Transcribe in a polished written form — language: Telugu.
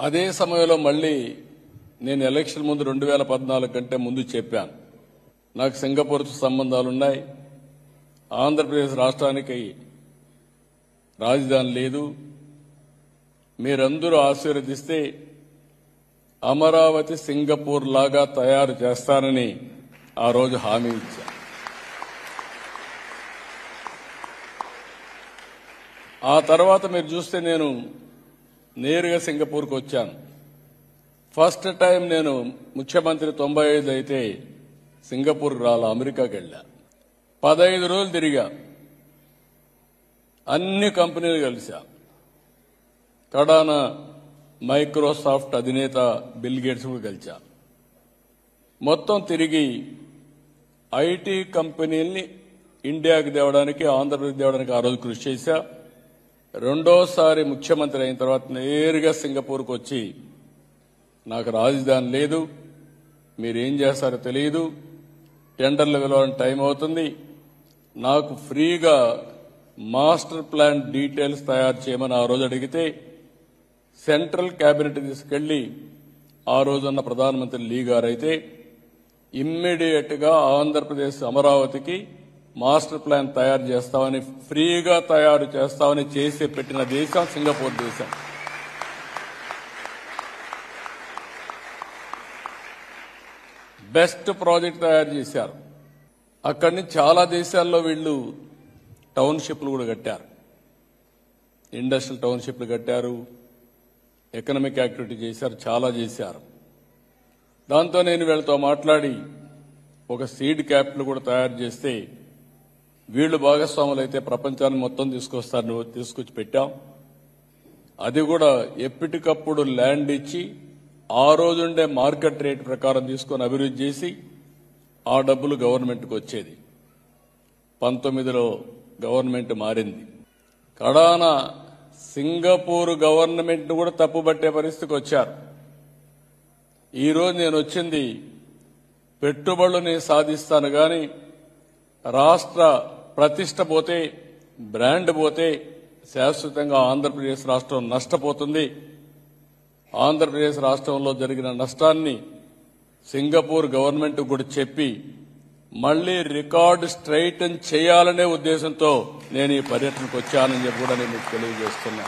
అదే సమయంలో మళ్ళీ నేను ఎలక్షన్ ముందు 2014 కంటే ముందు చెప్పాను, నాకు సింగపూర్తో సంబంధాలున్నాయి, ఆంధ్రప్రదేశ్ రాష్ట్రానికి రాజధాని లేదు, మీరందరూ ఆశీర్వదిస్తే అమరావతి సింగపూర్ లాగా తయారు చేస్తానని ఆ రోజు హామీ ఇచ్చా. ఆ తర్వాత మీరు చూస్తే నేను నేరుగా సింగపూర్కు వచ్చాను. ఫస్ట్ టైం నేను ముఖ్యమంత్రి 95 అయితే సింగపూర్కి రాలా, అమెరికాకి వెళ్ళా. 15 రోజులు తిరిగా, అన్ని కంపెనీలు కలిసా. కడాన మైక్రోసాఫ్ట్ అధినేత బిల్ గేట్స్ కూడా కలిసా. మొత్తం తిరిగి ఐటీ కంపెనీల్ని ఇండియాకి తేవడానికి, ఆంధ్రప్రదేశ్ తేవడానికి ఆ రోజు కృషి చేశా. రెండోసారి ముఖ్యమంత్రి అయిన తర్వాత నేరుగా సింగపూర్కు వచ్చి, నాకు రాజధాని లేదు, మీరేం చేస్తారో తెలియదు, టెండర్లు పిలవడానికి టైం అవుతుంది, నాకు ఫ్రీగా మాస్టర్ ప్లాన్ డీటెయిల్స్ తయారు చేయమని ఆ రోజు అడిగితే సెంట్రల్ కేబినెట్ తీసుకెళ్లి ఆ రోజున్న ప్రధానమంత్రి లీ గారైతే ఇమ్మీడియట్ గా ఆంధ్రప్రదేశ్ అమరావతికి మాస్టర్ ప్లాన్ తయారు చేస్తామని, ఫ్రీగా తయారు చేస్తామని చేసి పెట్టిన దేశం సింగపూర్ దేశం. బెస్ట్ ప్రాజెక్ట్ తయారు చేశారు. అక్కడి నుంచి చాలా దేశాల్లో వీళ్ళు టౌన్షిప్లు కూడా కట్టారు, ఇండస్ట్రియల్ టౌన్షిప్లు కట్టారు, ఎకనామిక్ యాక్టివిటీ చేశారు, చాలా చేశారు. దాంతో నేను వీళ్ళతో మాట్లాడి ఒక సీడ్ క్యాపిటల్ కూడా తయారు చేస్తే వీళ్ళు భాగస్వాములు అయితే ప్రపంచాన్ని మొత్తం తీసుకొచ్చి పెట్టాం. అది కూడా ఎప్పటికప్పుడు ల్యాండ్ ఇచ్చి ఆ రోజుండే మార్కెట్ రేట్ ప్రకారం తీసుకొని అభివృద్ధి చేసి ఆ డబ్బులు గవర్నమెంట్కి వచ్చేది. 19లో గవర్నమెంట్ మారింది. కడాన సింగపూర్ గవర్నమెంట్ కూడా తప్పుపట్టే పరిస్థితికి వచ్చారు. ఈరోజు నేను వచ్చింది పెట్టుబడులు నేను సాధిస్తాను కానీ రాష్ట్ర ప్రతిష్ట పోతే, బ్రాండ్ పోతే శాశ్వతంగా ఆంధ్రప్రదేశ్ రాష్ట్రం నష్టపోతుంది. ఆంధ్రప్రదేశ్ రాష్ట్రంలో జరిగిన నష్టాన్ని సింగపూర్ గవర్నమెంట్ కూడా చెప్పి మళ్లీ రికార్డు స్ట్రైటన్ చేయాలనే ఉద్దేశంతో నేను ఈ పర్యటనకు వచ్చానని చెప్పి కూడా నేను మీకు తెలియజేస్తున్నా.